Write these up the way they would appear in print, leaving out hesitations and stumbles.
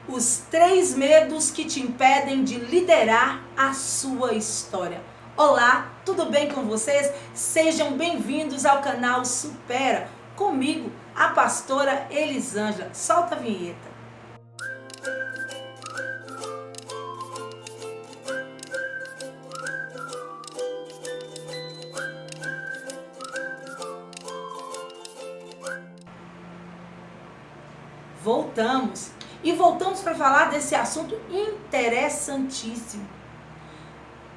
Os 3 medos que te impedem de liderar a sua história. Olá, tudo bem com vocês? Sejam bem-vindos ao canal Supera, comigo, a pastora Elisângela. Solta a vinheta. Voltamos para falar desse assunto interessantíssimo.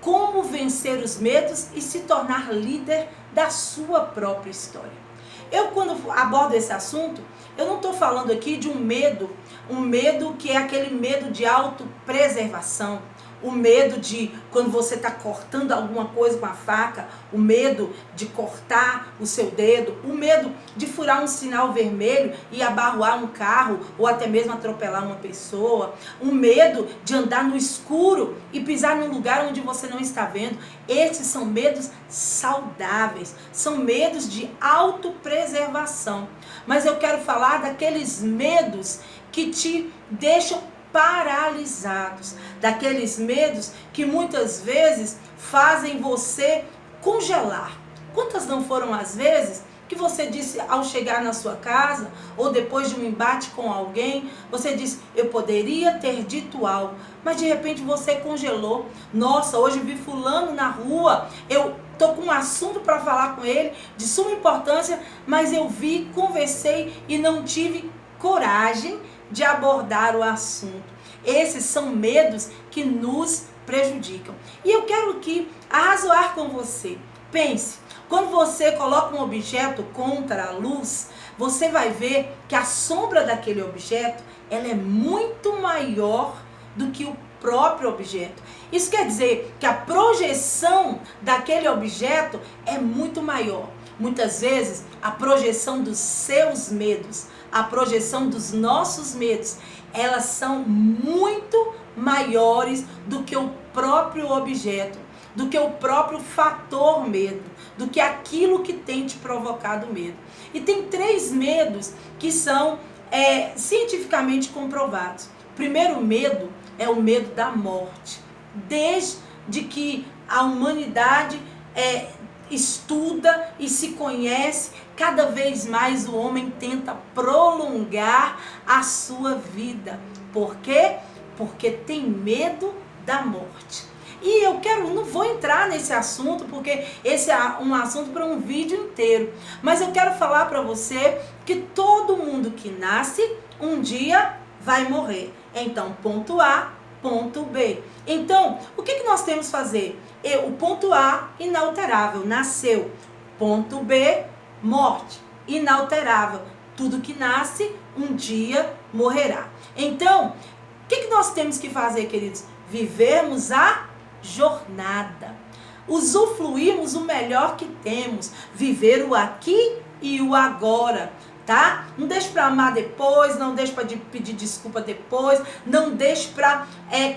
Como vencer os medos e se tornar líder da sua própria história. Quando abordo esse assunto, eu não estou falando aqui de um medo que é aquele medo de autopreservação, o medo de quando você está cortando alguma coisa com a faca, o medo de cortar o seu dedo, o medo de furar um sinal vermelho e abarroar um carro ou até mesmo atropelar uma pessoa, o medo de andar no escuro e pisar num lugar onde você não está vendo. Esses são medos saudáveis, são medos de autopreservação. Mas eu quero falar daqueles medos que te deixam paralisados, daqueles medos que muitas vezes fazem você congelar. Quantas não foram as vezes que você disse ao chegar na sua casa ou depois de um embate com alguém, você disse: eu poderia ter dito algo, mas de repente você congelou. Nossa, hoje vi fulano na rua, eu tô com um assunto para falar com ele de suma importância, mas eu vi, conversei e não tive coragem de abordar o assunto. Esses são medos que nos prejudicam. E eu quero aqui arrazoar com você. Pense, quando você coloca um objeto contra a luz, você vai ver que a sombra daquele objeto, ela é muito maior do que o próprio objeto. Isso quer dizer que a projeção daquele objeto é muito maior. Muitas vezes, a projeção dos seus medos, a projeção dos nossos medos, elas são muito maiores do que o próprio objeto, do que o próprio fator medo, do que aquilo que tem te provocado medo. E tem 3 medos que são cientificamente comprovados. O primeiro medo é o medo da morte. Desde que a humanidade estuda e se conhece, cada vez mais o homem tenta prolongar a sua vida. Por quê? Porque tem medo da morte. E não vou entrar nesse assunto, porque esse é um assunto para um vídeo inteiro. Mas eu quero falar para você que todo mundo que nasce, um dia vai morrer. Então, ponto A, ponto B. Então, o que nós temos que fazer? O ponto A, inalterável, nasceu. Ponto B, morte, inalterável. Tudo que nasce, um dia morrerá. Então, o que nós temos que fazer, queridos? Vivermos a jornada. Usufruirmos o melhor que temos. Viver o aqui e o agora. Tá? Não deixe para amar depois, não deixe para pedir desculpa depois, não deixe para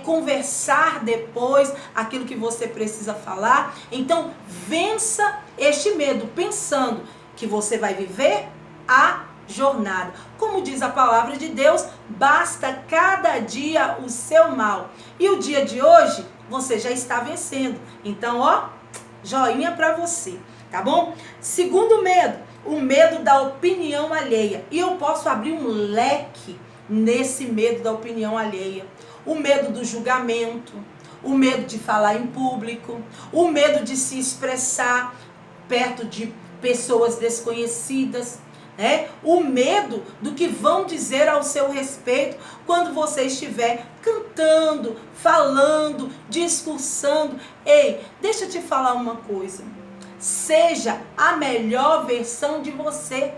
conversar depois aquilo que você precisa falar. Então, vença este medo, pensando que você vai viver a jornada. Como diz a palavra de Deus, basta cada dia o seu mal. E o dia de hoje, você já está vencendo. Então, joinha para você, tá bom? Segundo medo, o medo da opinião alheia. E eu posso abrir um leque nesse medo da opinião alheia. O medo do julgamento, o medo de falar em público, o medo de se expressar perto de pessoas desconhecidas, o medo do que vão dizer ao seu respeito quando você estiver cantando, falando, discursando. Ei, deixa eu te falar uma coisa. Seja a melhor versão de você.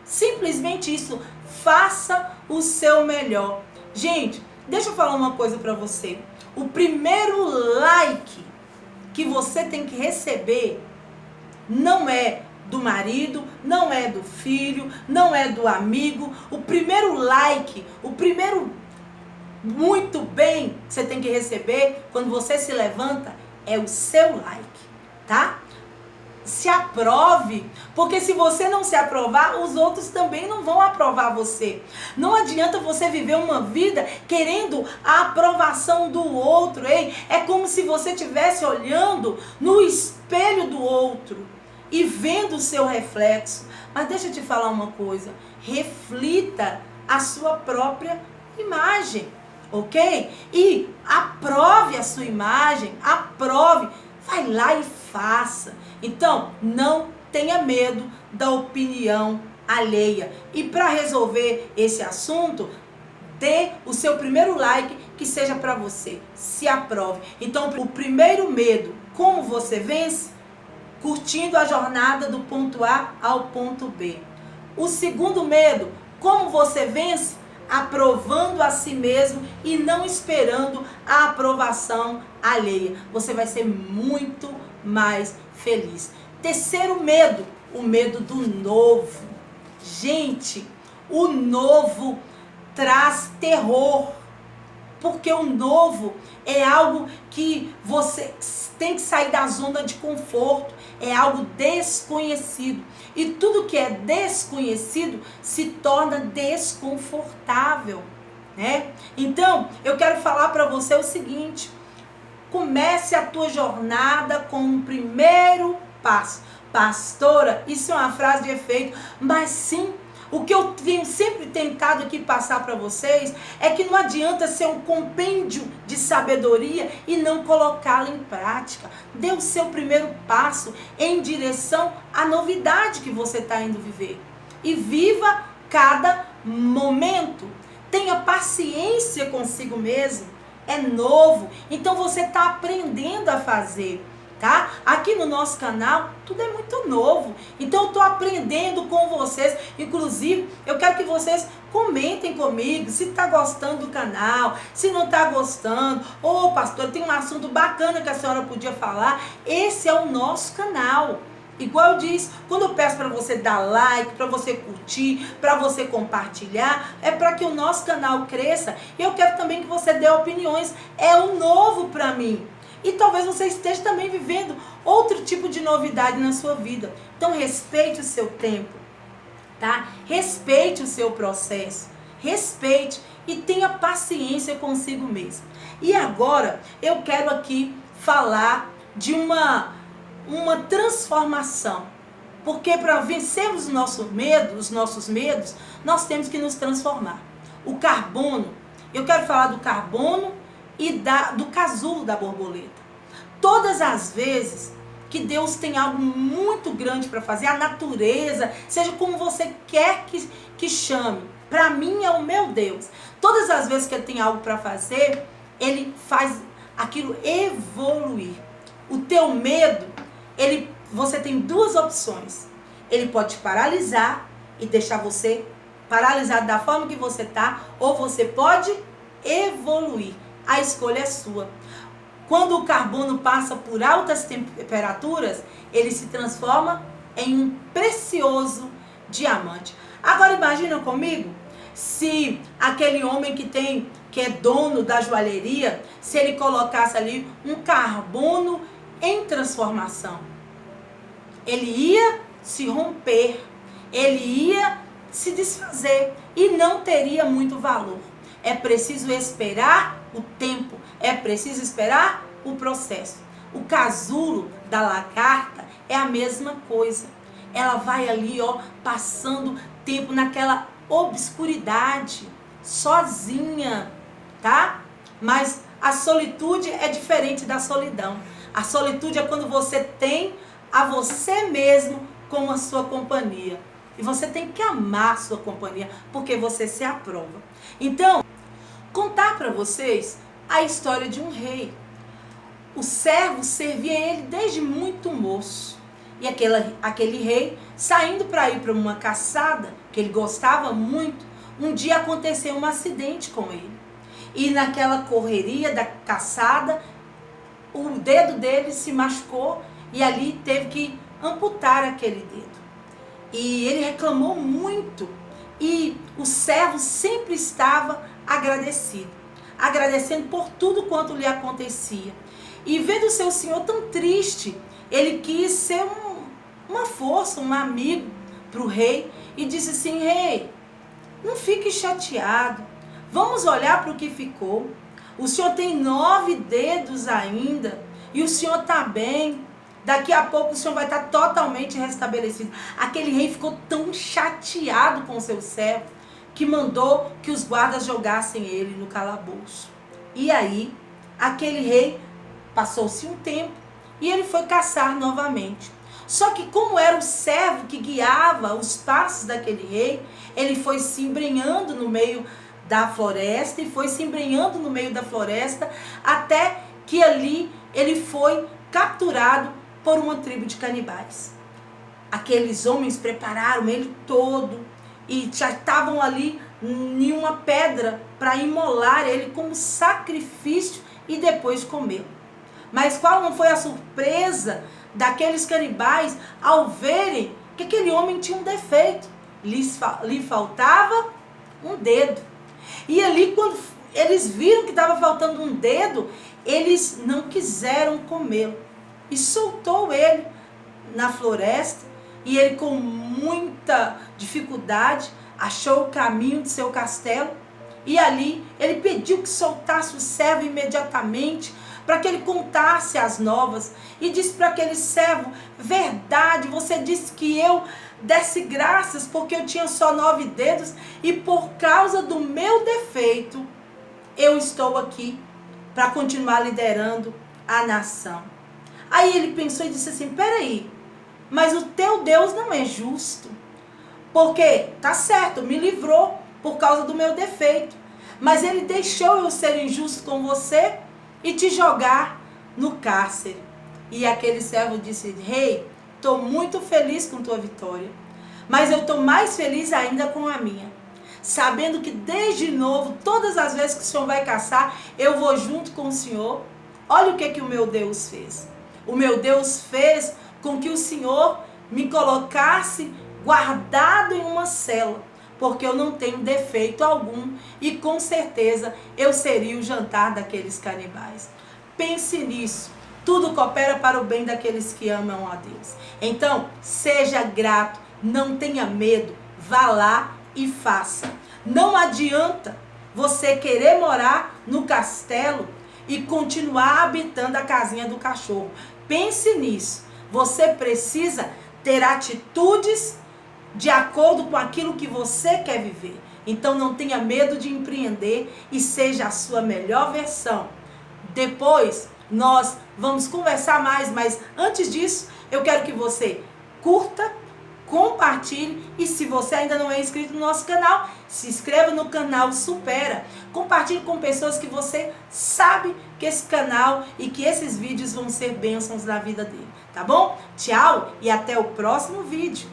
Simplesmente isso. Faça o seu melhor. Gente, deixa eu falar uma coisa para você. O primeiro like que você tem que receber não é do marido, não é do filho, não é do amigo. O primeiro like, o primeiro muito bem que você tem que receber quando você se levanta é o seu like, tá? se aprove, porque se você não se aprovar, os outros também não vão aprovar você. Não adianta você viver uma vida querendo a aprovação do outro, hein? É como se você estivesse olhando no espelho do outro e vendo o seu reflexo. Mas deixa eu te falar uma coisa, reflita a sua própria imagem, ok? E aprove a sua imagem, aprove, vai lá e faça. Então, não tenha medo da opinião alheia. E para resolver esse assunto, dê o seu primeiro like que seja para você. Se aprove. Então, o primeiro medo, como você vence? Curtindo a jornada do ponto A ao ponto B. O segundo medo, como você vence? Aprovando a si mesmo e não esperando a aprovação alheia. Você vai ser muito mais feliz. Terceiro medo, o medo do novo. Gente, o novo traz terror, porque o novo é algo que você tem que sair da zona de conforto, é algo desconhecido. E tudo que é desconhecido se torna desconfortável, né? Então, eu quero falar para você o seguinte: comece a tua jornada com um primeiro passo. Pastora, isso é uma frase de efeito, mas sim, o que eu tenho sempre tentado aqui passar para vocês é que não adianta ser um compêndio de sabedoria e não colocá-la em prática. Dê o seu primeiro passo em direção à novidade que você está indo viver. E viva cada momento. Tenha paciência consigo mesmo. É novo, então você está aprendendo a fazer. Tá? Aqui no nosso canal, tudo é muito novo. Então eu estou aprendendo com vocês. Inclusive, eu quero que vocês comentem comigo se está gostando do canal, se não está gostando. Ô, pastor, tem um assunto bacana que a senhora podia falar. Esse é o nosso canal. Igual eu disse, quando eu peço para você dar like, para você curtir, para você compartilhar, é para que o nosso canal cresça. E eu quero também que você dê opiniões. É um novo para mim. E talvez você esteja também vivendo outro tipo de novidade na sua vida. Então respeite o seu tempo, tá? Respeite o seu processo. Respeite e tenha paciência consigo mesmo. E agora eu quero aqui falar de uma transformação. Porque para vencermos os nossos medos, nós temos que nos transformar. O carbono, eu quero falar do carbono e do casulo da borboleta. Todas as vezes que Deus tem algo muito grande para fazer, a natureza, seja como você quer que chame, para mim é o meu Deus. Todas as vezes que Ele tem algo para fazer, Ele faz aquilo evoluir. O teu medo, você tem duas opções. Ele pode te paralisar e deixar você paralisado da forma que você está, ou você pode evoluir. A escolha é sua. Quando o carbono passa por altas temperaturas, ele se transforma em um precioso diamante. Agora imagina comigo, se aquele homem que é dono da joalheria, se ele colocasse ali um carbono em transformação. Ele ia se romper, ele ia se desfazer e não teria muito valor. É preciso esperar o tempo, é preciso esperar o processo. O casulo da lagarta é a mesma coisa. Ela vai ali, passando tempo naquela obscuridade, sozinha, tá? Mas a solitude é diferente da solidão. A solitude é quando você tem a você mesmo como a sua companhia. E você tem que amar a sua companhia, porque você se aprova. Então, contar para vocês a história de um rei. O servo servia ele desde muito moço. E aquele rei, saindo para ir para uma caçada, que ele gostava muito, um dia aconteceu um acidente com ele. E naquela correria da caçada, o dedo dele se machucou e ali teve que amputar aquele dedo. E ele reclamou muito. E o servo sempre estava agradecido, agradecendo por tudo quanto lhe acontecia. E vendo o seu senhor tão triste, ele quis ser uma força, um amigo para o rei e disse assim: rei, não fique chateado, vamos olhar para o que ficou. O senhor tem 9 dedos ainda e o senhor está bem. Daqui a pouco o senhor vai estar totalmente restabelecido. Aquele rei ficou tão chateado com o seu servo que mandou que os guardas jogassem ele no calabouço. E aí, aquele rei, passou-se um tempo e ele foi caçar novamente. Só que como era o servo que guiava os passos daquele rei, ele foi se embrenhando no meio da floresta e foi se embrenhando no meio da floresta até que ali ele foi capturado por uma tribo de canibais. Aqueles homens prepararam ele todo e já estavam ali em uma pedra para imolar ele como sacrifício e depois comê-lo. Mas qual não foi a surpresa daqueles canibais ao verem que aquele homem tinha um defeito? Lhe faltava um dedo. E ali, quando eles viram que estava faltando um dedo, eles não quiseram comê-lo. E soltou ele na floresta, e ele, com muita dificuldade, achou o caminho de seu castelo. E ali ele pediu que soltasse o servo imediatamente, para que ele contasse as novas. E disse para aquele servo: verdade, você disse que eu desse graças porque eu tinha só 9 dedos e por causa do meu defeito eu estou aqui para continuar liderando a nação. Aí ele pensou e disse assim: peraí, mas o teu Deus não é justo, porque tá certo, me livrou por causa do meu defeito, mas ele deixou eu ser injusto com você e te jogar no cárcere. E aquele servo disse: rei, estou muito feliz com tua vitória, mas eu estou mais feliz ainda com a minha, sabendo que desde novo, todas as vezes que o Senhor vai caçar, eu vou junto com o Senhor. Olha o que o meu Deus fez. O meu Deus fez com que o Senhor me colocasse guardado em uma cela, porque eu não tenho defeito algum e com certeza eu seria o jantar daqueles canibais. Pense nisso. Tudo coopera para o bem daqueles que amam a Deus. Então, seja grato, não tenha medo, vá lá e faça. Não adianta você querer morar no castelo e continuar habitando a casinha do cachorro. Pense nisso. Você precisa ter atitudes de acordo com aquilo que você quer viver. Então não tenha medo de empreender e seja a sua melhor versão. Depois nós vamos conversar mais, mas antes disso eu quero que você curta, compartilhe e se você ainda não é inscrito no nosso canal, se inscreva no canal Supera. Compartilhe com pessoas que você sabe que esse canal e que esses vídeos vão ser bênçãos na vida dele, tá bom? Tchau e até o próximo vídeo.